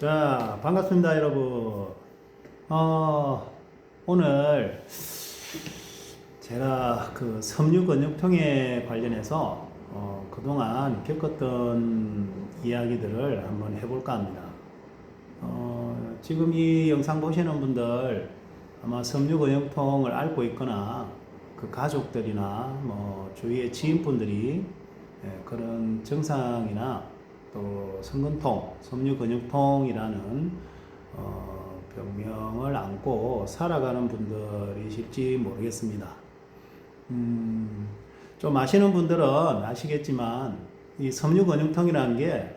자, 반갑습니다, 여러분. 오늘 제가 그 섬유근육통에 관련해서 그동안 겪었던 이야기들을 한번 해볼까 합니다. 지금 이 영상 보시는 분들 아마 섬유근육통을 앓고 있거나 그 가족들이나 뭐 주위의 지인분들이 그런 증상이나 또 섬근통, 섬유근육통이라는 병명을 안고 살아가는 분들이실지 모르겠습니다. 좀 아시는 분들은 아시겠지만 이 섬유근육통이라는 게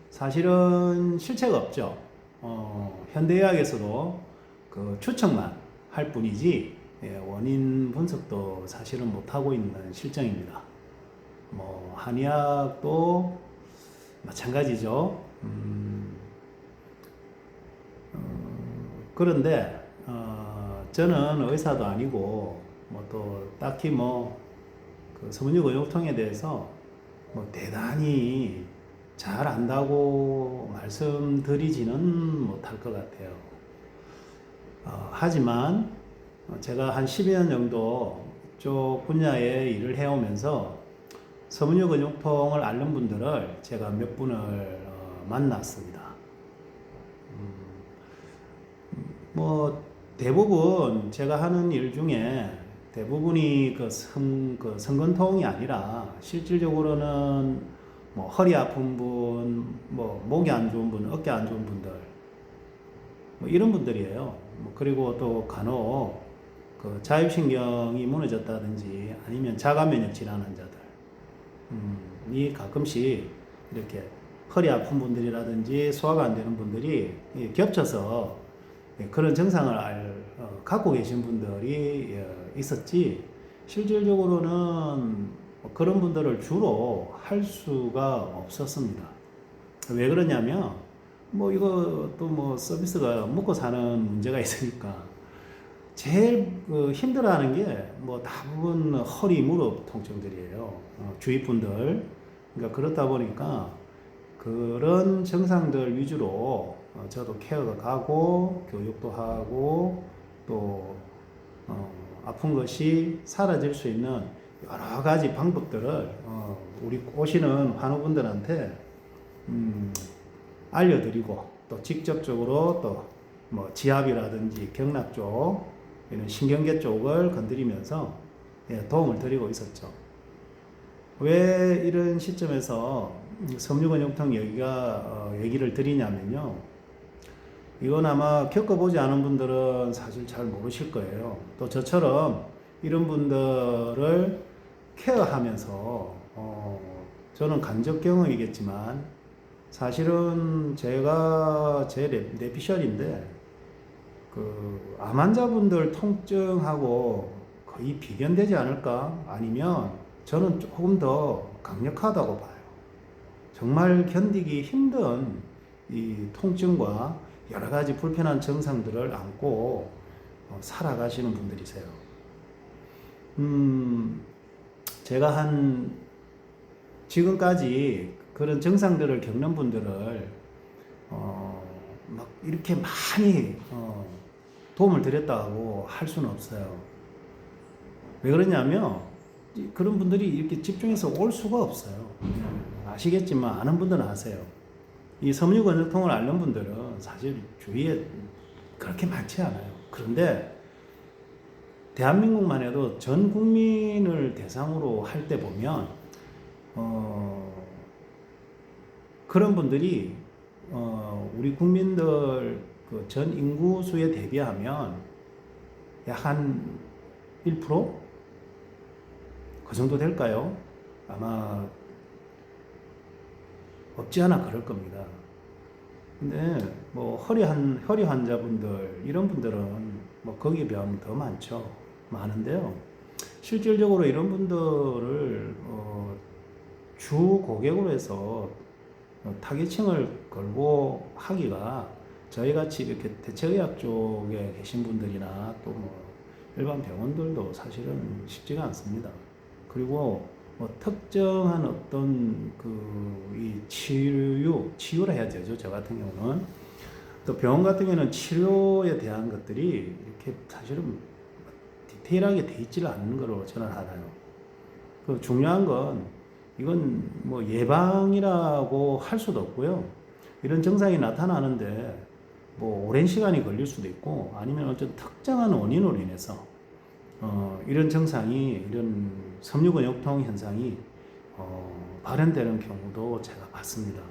사실은 실체가 없죠. 현대의학에서도 그 추측만 할 뿐이지 원인 분석도 사실은 못하고 있는 실정입니다. 뭐 한의학도 마찬가지죠. 그런데 저는 의사도 아니고 뭐 또 딱히 그 섬유근육통에 대해서 뭐 대단히 잘 안다고 말씀드리지는 못할 것 같아요. 하지만 제가 한 10여 년 정도 이쪽 분야에 일을 해오면서 섬유근육통을 앓는 분들을 제가 몇 분을 만났습니다. 뭐 대부분 제가 하는 일 중에 대부분이 그 성근통이 아니라 실질적으로는 뭐 허리 아픈 분, 뭐 목이 안 좋은 분, 어깨 안 좋은 분들, 뭐 이런 분들이에요. 뭐 그리고 또 간혹 그 자율신경이 무너졌다든지 아니면 자가면역 질환 환자들, 이 가끔씩 이렇게 허리 아픈 분들이라든지 소화가 안 되는 분들이 겹쳐서 그런 증상을 갖고 계신 분들이 있었지, 실질적으로는 그런 분들을 주로 할 수가 없었습니다. 왜 그러냐면 뭐 이것도 뭐 서비스가 먹고 사는 문제가 있으니까 제일 힘들어하는 게 뭐 대부분 허리 무릎 통증들이에요. 주위 분들. 그러니까 그렇다 보니까 그런 증상들 위주로 저도 케어가 가고 교육도 하고 또 아픈 것이 사라질 수 있는 여러 가지 방법들을 우리 오시는 환우분들한테 알려드리고 또 직접적으로 또 뭐 지압이라든지 경락 쪽 이런 신경계 쪽을 건드리면서 도움을 드리고 있었죠. 왜 이런 시점에서 섬유근육통 얘기를 드리냐면요, 이건 아마 겪어보지 않은 분들은 사실 잘 모르실 거예요. 또 저처럼 이런 분들을 케어하면서 저는 간접 경험이겠지만 사실은 제가 제 뇌피셜인데 그 암 환자분들 통증하고 거의 비견되지 않을까? 아니면 저는 조금 더 강력하다고 봐요. 정말 견디기 힘든 이 통증과 여러 가지 불편한 증상들을 안고 살아가시는 분들이세요. 제가 지금까지 그런 증상들을 겪는 분들을 막 이렇게 많이 도움을 드렸다고 할 수는 없어요. 왜 그러냐면 그런 분들이 이렇게 집중해서 올 수가 없어요. 아시겠지만 아는 분들은 아세요. 이 섬유근육통을 앓는 분들은 사실 주위에 그렇게 많지 않아요. 그런데 대한민국만 해도 전 국민을 대상으로 할 때 보면 그런 분들이 우리 국민들 그 전 인구 수에 대비하면 약 한 1%? 그 정도 될까요? 아마 없지 않아 그럴 겁니다. 근데 뭐 허리 환자분들 이런 분들은 뭐 거기에 비하면 더 많은데요. 실질적으로 이런 분들을 주 고객으로 해서 타겟층을 걸고 하기가 저희같이 이렇게 대체의학 쪽에 계신 분들이나 또 뭐 일반 병원들도 사실은 쉽지가 않습니다. 그리고 뭐 특정한 어떤 이 치유라 해야 되죠. 저 같은 경우는 또 병원 같은 경우는 치료에 대한 것들이 이렇게 사실은 디테일하게 돼 있지를 않는 거로 저는 알아요. 그 중요한 건 이건 뭐 예방이라고 할 수도 없고요. 이런 증상이 나타나는데 뭐 오랜 시간이 걸릴 수도 있고 아니면 어떤 특정한 원인으로 인해서 이런 증상이 이런 섬유근육통 현상이 발현되는 경우도 제가 봤습니다.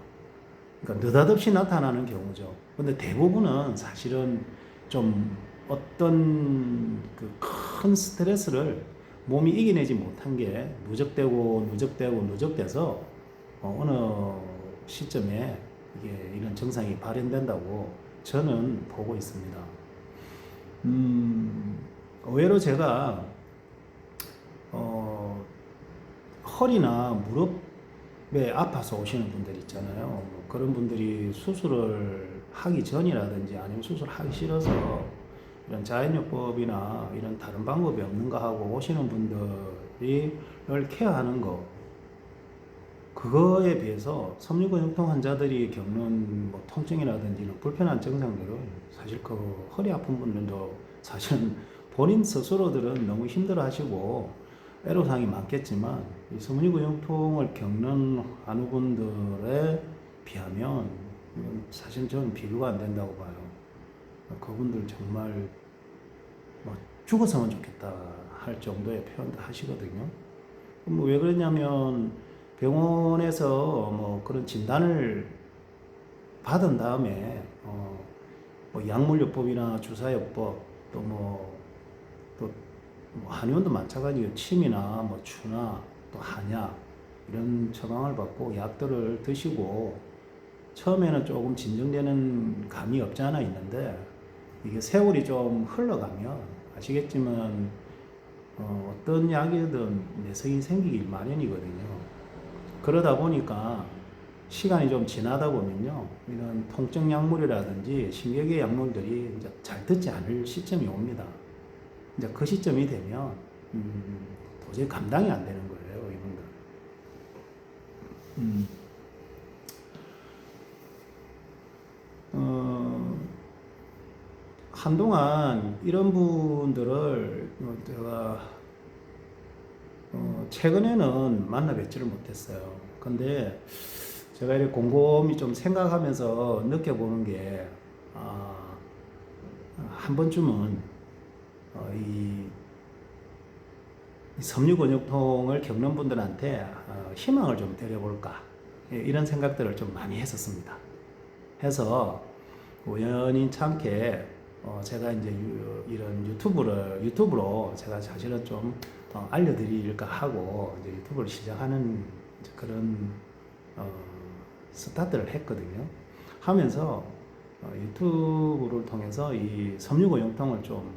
그러니까 느닷없이 나타나는 경우죠. 근데 대부분은 사실은 좀 어떤 그 큰 스트레스를 몸이 이겨내지 못한 게 누적돼서 어느 시점에 이게 이런 증상이 발현된다고 저는 보고 있습니다. 의외로 제가 허리나 무릎에 아파서 오시는 분들 있잖아요. 뭐 그런 분들이 수술을 하기 전이라든지 아니면 수술하기 싫어서 이런 자연요법이나 이런 다른 방법이 없는가 하고 오시는 분들이 케어하는 거, 그거에 비해서 섬유근육통 환자들이 겪는 뭐 통증이라든지 불편한 증상들은 사실 그 허리 아픈 분들도 사실은 본인 스스로들은 너무 힘들어하시고 애로사항이 많겠지만 이 섬유근육통을 겪는 환우분들에 비하면 사실 저는 비교가 안 된다고 봐요. 그분들 정말 뭐 죽었으면 좋겠다 할 정도의 표현도 하시거든요. 뭐 왜 그러냐면 병원에서 뭐 그런 진단을 받은 다음에 뭐 약물요법이나 주사요법 또 한의원도 마찬가지예요. 침이나 뭐 추나 또 한약 이런 처방을 받고 약들을 드시고 처음에는 조금 진정되는 감이 없지 않아 있는데 이게 세월이 좀 흘러가면 아시겠지만 어떤 약이든 내성이 생기기 마련이거든요. 그러다 보니까 시간이 좀 지나다 보면요, 이런 통증 약물이라든지 신경계 약물들이 이제 잘 듣지 않을 시점이 옵니다. 이제 그 시점이 되면 도저히 감당이 안 되는 거예요, 이분들. 한동안 이런 분들을 제가 최근에는 만나 뵙지를 못했어요. 근데 제가 이렇게 곰곰이 좀 생각하면서 느껴보는 게, 한 번쯤은 이 섬유근육통을 겪는 분들한테 희망을 좀 드려볼까, 이런 생각들을 좀 많이 했었습니다. 해서 우연히 참게 제가 이제 이런 유튜브로 제가 사실은 좀 알려드릴까 하고 이제 유튜브를 시작하는 그런 스타트를 했거든요. 하면서 유튜브를 통해서 이 섬유근육통을 좀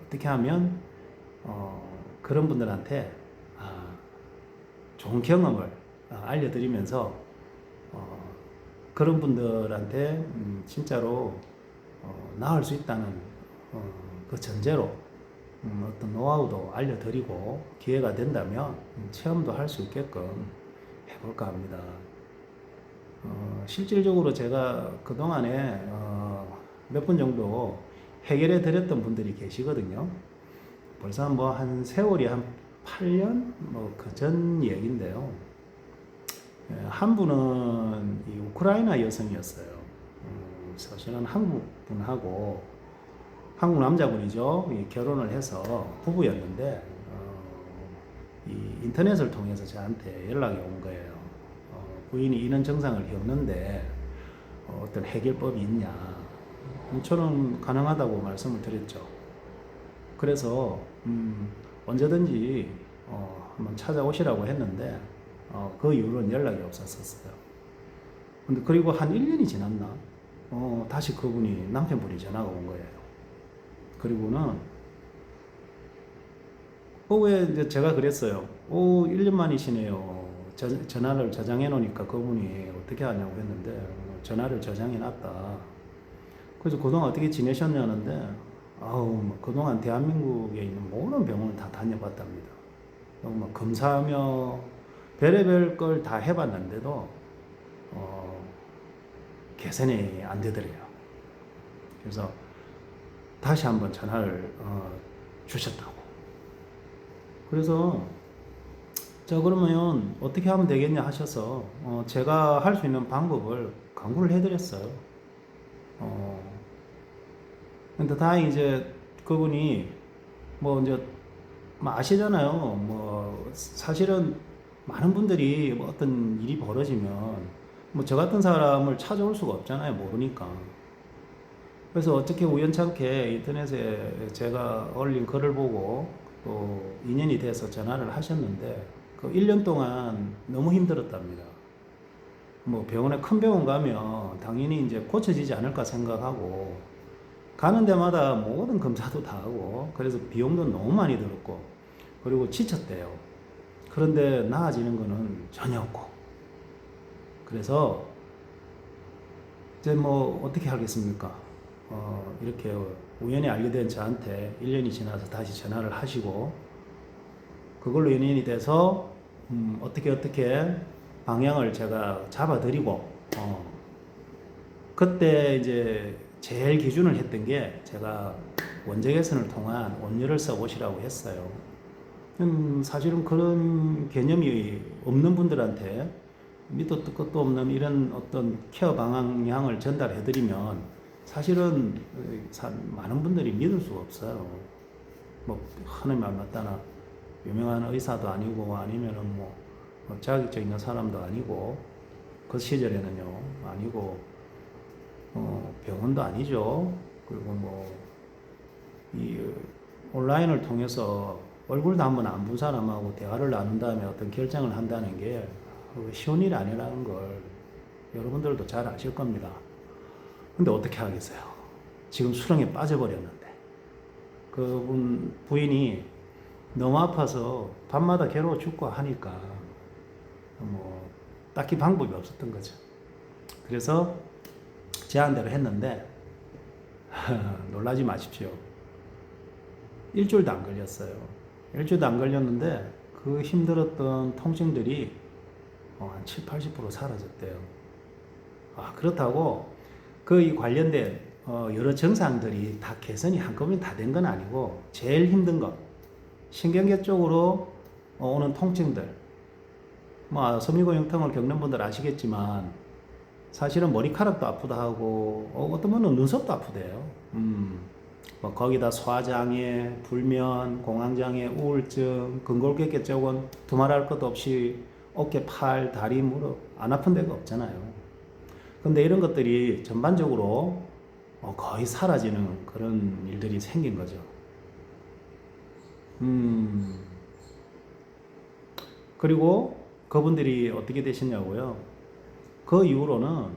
어떻게 하면 그런 분들한테 좋은 경험을 알려드리면서 그런 분들한테 진짜로 나을 수 있다는 그 전제로 어떤 노하우도 알려드리고 기회가 된다면 체험도 할 수 있게끔 해볼까 합니다. 실질적으로 제가 그동안에 몇 분 정도 해결해 드렸던 분들이 계시거든요. 벌써 뭐 한 세월이 한 8년 뭐 그 전 얘기인데요. 한 분은 이 우크라이나 여성이었어요. 사실은 한국 분하고 한국 남자분이죠. 결혼을 해서 부부였는데 이 인터넷을 통해서 저한테 연락이 온 거예요. 부인이 이런 증상을 겪는데 어떤 해결법이 있냐. 저는 가능하다고 말씀을 드렸죠. 그래서 언제든지 한번 찾아오시라고 했는데 그 이후로는 연락이 없었어요. 근데 그리고 한 1년이 지났나? 다시 그분이 남편분이 전화가 온 거예요. 그리고는 왜 이제 제가 그랬어요. 1년 만이시네요. 전화를 저장해 놓으니까 그분이 어떻게 하냐고 했는데 전화를 저장해 놨다. 그래서 그동안 어떻게 지내셨냐는데 그동안 대한민국에 있는 모든 병원을 다 다녀봤답니다. 막 검사하며 별의별 걸 다 해봤는데도 개선이 안 되더래요. 그래서 다시 한번 전화를 주셨다고. 그래서 자 그러면 어떻게 하면 되겠냐 하셔서 제가 할 수 있는 방법을 강구를 해드렸어요. 근데 다행히 이제 그분이 뭐 이제 뭐 아시잖아요. 뭐 사실은 많은 분들이 뭐 어떤 일이 벌어지면 뭐 저 같은 사람을 찾아올 수가 없잖아요. 모르니까. 그래서 어떻게 우연찮게 인터넷에 제가 올린 글을 보고 또 인연이 돼서 전화를 하셨는데 그 1년 동안 너무 힘들었답니다. 뭐 병원에 큰 병원 가면 당연히 이제 고쳐지지 않을까 생각하고 가는 데마다 모든 검사도 다 하고 그래서 비용도 너무 많이 들었고 그리고 지쳤대요. 그런데 나아지는 거는 전혀 없고 그래서 이제 뭐 어떻게 하겠습니까? 이렇게 우연히 알게 된 저한테 1년이 지나서 다시 전화를 하시고 그걸로 인연이 돼서 어떻게 방향을 제가 잡아드리고 그때 이제 제일 기준을 했던 게 제가 원적외선을 통한 온열을 써보시라고 했어요. 사실은 그런 개념이 없는 분들한테 밑도 끝도 없는 이런 어떤 케어 방향을 전달해드리면 사실은 많은 분들이 믿을 수가 없어요. 뭐 하는 말 맞다나 유명한 의사도 아니고 아니면은 뭐 자격증 있는 사람도 아니고 그 시절에는요 아니고 병원도 아니죠. 그리고 뭐 이 온라인을 통해서 얼굴도 한번 안 본 사람하고 대화를 나눈 다음에 어떤 결정을 한다는 게 쉬운 일이 아니라는 걸 여러분들도 잘 아실 겁니다. 근데 어떻게 하겠어요? 지금 수렁에 빠져버렸는데 그분 부인이 너무 아파서 밤마다 괴로워 죽고 하니까 뭐 딱히 방법이 없었던 거죠. 그래서 제안대로 했는데 놀라지 마십시오. 일주일도 안 걸렸어요. 일주일도 안 걸렸는데 그 힘들었던 통증들이 한 70~80% 사라졌대요. 그렇다고 그 관련된 여러 증상들이 다 개선이 한꺼번에 다 된 건 아니고 제일 힘든 것 신경계 쪽으로 오는 통증들 뭐 섬유근육통을 겪는 분들 아시겠지만 사실은 머리카락도 아프다 하고 어떤 분은 눈썹도 아프대요. 뭐 거기다 소화장애, 불면, 공황장애, 우울증, 근골격계 쪽은 두말할 것도 없이 어깨, 팔, 다리, 무릎 안 아픈 데가 없잖아요. 근데 이런 것들이 전반적으로 거의 사라지는 그런 일들이 생긴 거죠. 그리고 그분들이 어떻게 되셨냐고요? 그 이후로는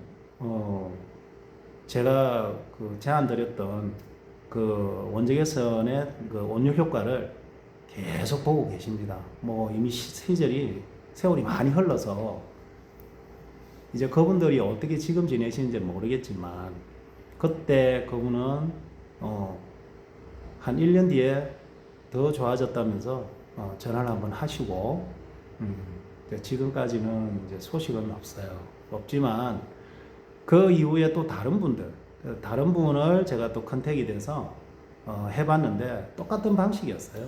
제가 그 제안 드렸던 그 원적외선의 그 온열 효과를 계속 보고 계십니다. 뭐 이미 세월이 많이 흘러서 이제 그분들이 어떻게 지금 지내시는지 모르겠지만 그때 그분은 한 1년 뒤에 더 좋아졌다면서 전화를 한번 하시고 지금까지는 이제 소식은 없어요. 없지만 그 이후에 또 다른 분을 제가 또 컨택이 돼서 해봤는데 똑같은 방식이었어요.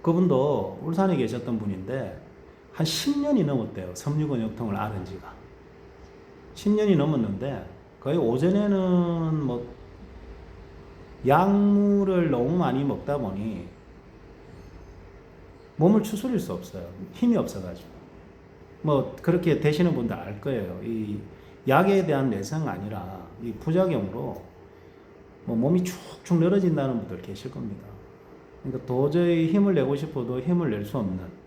그분도 울산에 계셨던 분인데 한 10년이 넘었대요. 섬유근육통을 앓은 지가 10년이 넘었는데 거의 오전에는 뭐 약물을 너무 많이 먹다 보니 몸을 추스릴 수 없어요. 힘이 없어가지고 뭐 그렇게 되시는 분들 알 거예요. 이 약에 대한 내성이 아니라 이 부작용으로 뭐 몸이 축축 늘어진다는 분들 계실 겁니다. 그러니까 도저히 힘을 내고 싶어도 힘을 낼 수 없는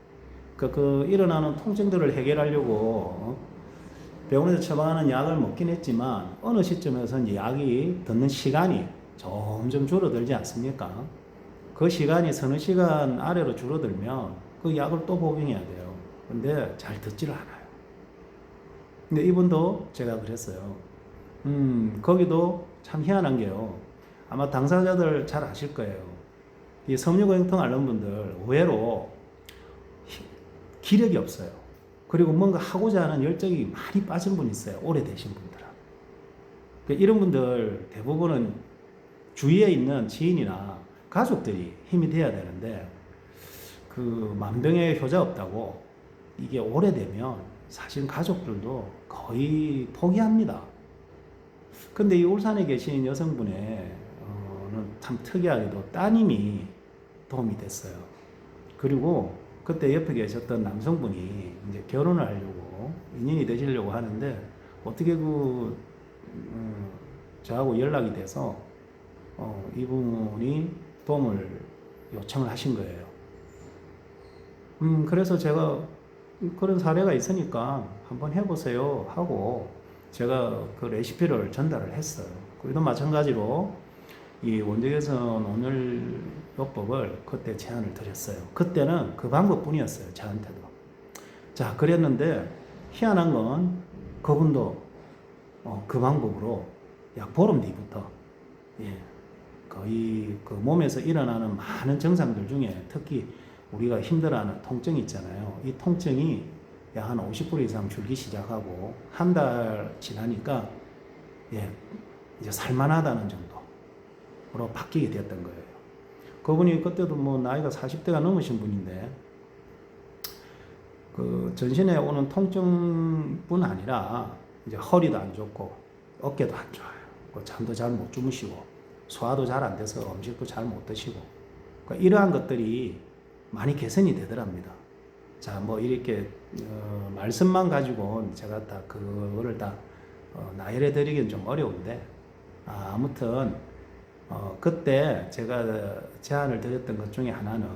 그 일어나는 통증들을 해결하려고 병원에서 처방하는 약을 먹긴 했지만 어느 시점에서는 약이 듣는 시간이 점점 줄어들지 않습니까? 그 시간이 서너 시간 아래로 줄어들면 그 약을 또 복용해야 돼요. 근데 잘 듣지를 않아요. 근데 이분도 제가 그랬어요. 거기도 참 희한한 게요. 아마 당사자들 잘 아실 거예요. 이 섬유근육통 앓는 분들 의외로 기력이 없어요. 그리고 뭔가 하고자 하는 열정이 많이 빠진 분이 있어요. 오래되신 분들은. 이런 분들 대부분은 주위에 있는 지인이나 가족들이 힘이 돼야 되는데 그 만병의 효자 없다고 이게 오래되면 사실 가족들도 거의 포기합니다. 근데 이 울산에 계신 여성분의 참 특이하게도 따님이 도움이 됐어요. 그리고 그때 옆에 계셨던 남성분이 이제 결혼을 하려고 인연이 되시려고 하는데 어떻게 저하고 연락이 돼서 이분이 도움을 요청을 하신 거예요. 그래서 제가 그런 사례가 있으니까 한번 해보세요 하고 제가 그 레시피를 전달을 했어요. 그래도 마찬가지로 이 원적외선 온열 요법을 그때 제안을 드렸어요. 그때는 그 방법뿐이었어요. 저한테도. 자, 그랬는데 희한한 건 그분도 그 방법으로 약 보름 뒤부터 거의 그 몸에서 일어나는 많은 증상들 중에 특히 우리가 힘들어하는 통증이 있잖아요. 이 통증이 약 한 50% 이상 줄기 시작하고 한 달 지나니까 이제 살만하다는 정도로 바뀌게 되었던 거예요. 그분이 그때도 뭐 나이가 40대가 넘으신 분인데 그 전신에 오는 통증뿐 아니라 이제 허리도 안 좋고 어깨도 안 좋아요. 잠도 잘 못 주무시고 소화도 잘 안 돼서 음식도 잘 못 드시고 그러니까 이러한 것들이 많이 개선이 되더랍니다. 자, 뭐 이렇게 말씀만 가지고 제가 다 그거를 다 나열해 드리기는 좀 어려운데 아무튼 그때 제가 제안을 드렸던 것 중에 하나는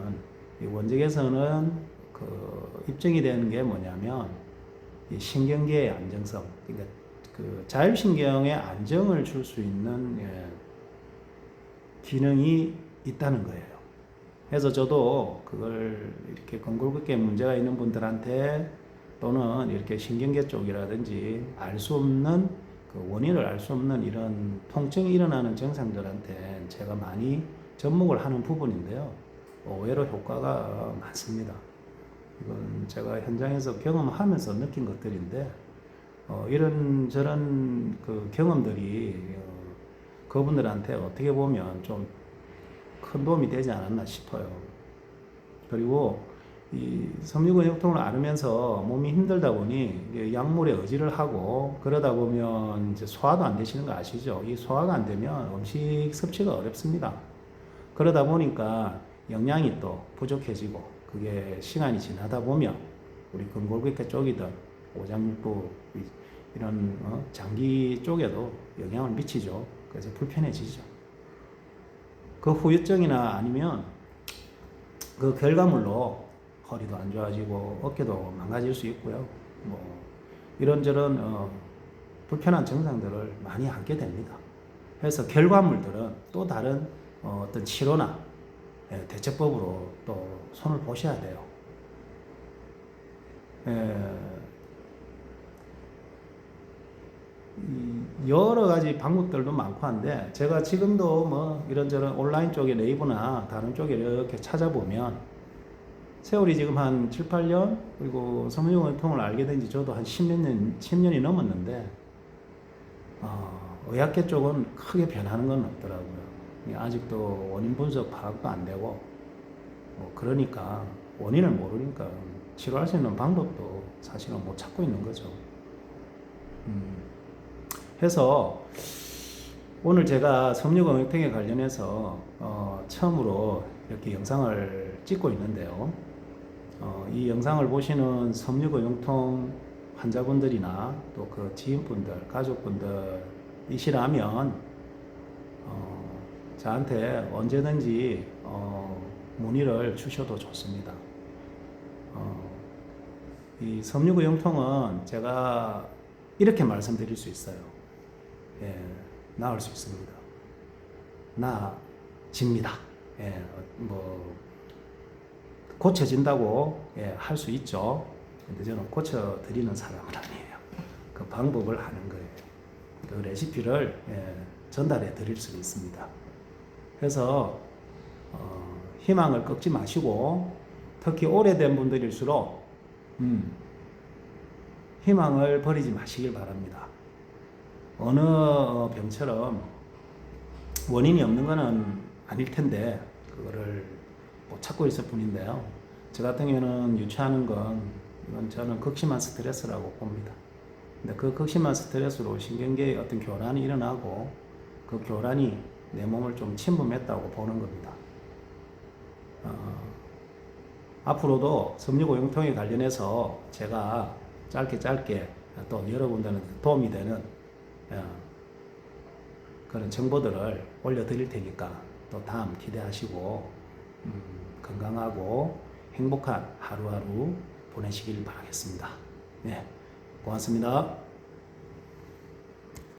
이 원적외선은 그 입증이 되는 게 뭐냐면 이 신경계의 안정성, 그러니까 그 자율신경에 안정을 줄 수 있는 기능이 있다는 거예요. 그래서 저도 그걸 이렇게 근골격계 문제가 있는 분들한테 또는 이렇게 신경계 쪽이라든지 알 수 없는 그 원인을 알 수 없는 이런 통증이 일어나는 증상들한테 제가 많이 접목을 하는 부분인데요. 의외로 효과가 많습니다. 이건 제가 현장에서 경험하면서 느낀 것들인데 이런저런 그 경험들이 그분들한테 어떻게 보면 좀 큰 도움이 되지 않았나 싶어요. 그리고 이 섬유근육통을 앓으면서 몸이 힘들다 보니 약물에 의지를 하고 그러다 보면 이제 소화도 안 되시는 거 아시죠? 이 소화가 안 되면 음식 섭취가 어렵습니다. 그러다 보니까 영양이 또 부족해지고 그게 시간이 지나다 보면 우리 근골격계 쪽이든 오장육부 이런 장기 쪽에도 영향을 미치죠. 그래서 불편해지죠. 그 후유증이나 아니면 그 결과물로 허리도 안 좋아지고 어깨도 망가질 수 있고요. 뭐 이런저런 불편한 증상들을 많이 안게 됩니다. 그래서 결과물들은 또 다른 어떤 치료나 대처법으로 또 손을 보셔야 돼요. 여러 가지 방법들도 많고 한데 제가 지금도 뭐 이런저런 온라인 쪽에 네이버나 다른 쪽에 이렇게 찾아보면 세월이 지금 한 7, 8년 그리고 섬유근육통을 알게 된 지 저도 한 10년이 넘었는데 의학계 쪽은 크게 변하는 건 없더라고요. 아직도 원인 분석 파악도 안 되고 그러니까 원인을 모르니까 치료할 수 있는 방법도 사실은 못 찾고 있는 거죠. 해서 오늘 제가 섬유근육통에 관련해서 처음으로 이렇게 영상을 찍고 있는데요. 이 영상을 보시는 섬유근육통 환자분들이나 또 그 지인분들, 가족분들이시라면 저한테 언제든지 문의를 주셔도 좋습니다. 이 섬유근육통은 제가 이렇게 말씀드릴 수 있어요. 나을 수 있습니다. 나아집니다. 뭐 고쳐진다고 할 수 있죠. 근데 저는 고쳐드리는 사람은 아니에요. 그 방법을 하는 거예요. 그 레시피를 전달해 드릴 수 있습니다. 그래서 희망을 꺾지 마시고 특히 오래된 분들일수록 희망을 버리지 마시길 바랍니다. 어느 병처럼 원인이 없는 거는 아닐 텐데 그거를 못 찾고 있을 뿐인데요. 저 같은 경우는 유추하는 건 이건 저는 극심한 스트레스라고 봅니다. 근데 그 극심한 스트레스로 신경계의 어떤 교란이 일어나고 그 교란이 내 몸을 좀 침범했다고 보는 겁니다. 앞으로도 섬유고용통에 관련해서 제가 짧게 또 여러분들한테 도움이 되는 그런 정보들을 올려드릴 테니까 또 다음 기대하시고 건강하고 행복한 하루하루 보내시길 바라겠습니다. 네, 고맙습니다.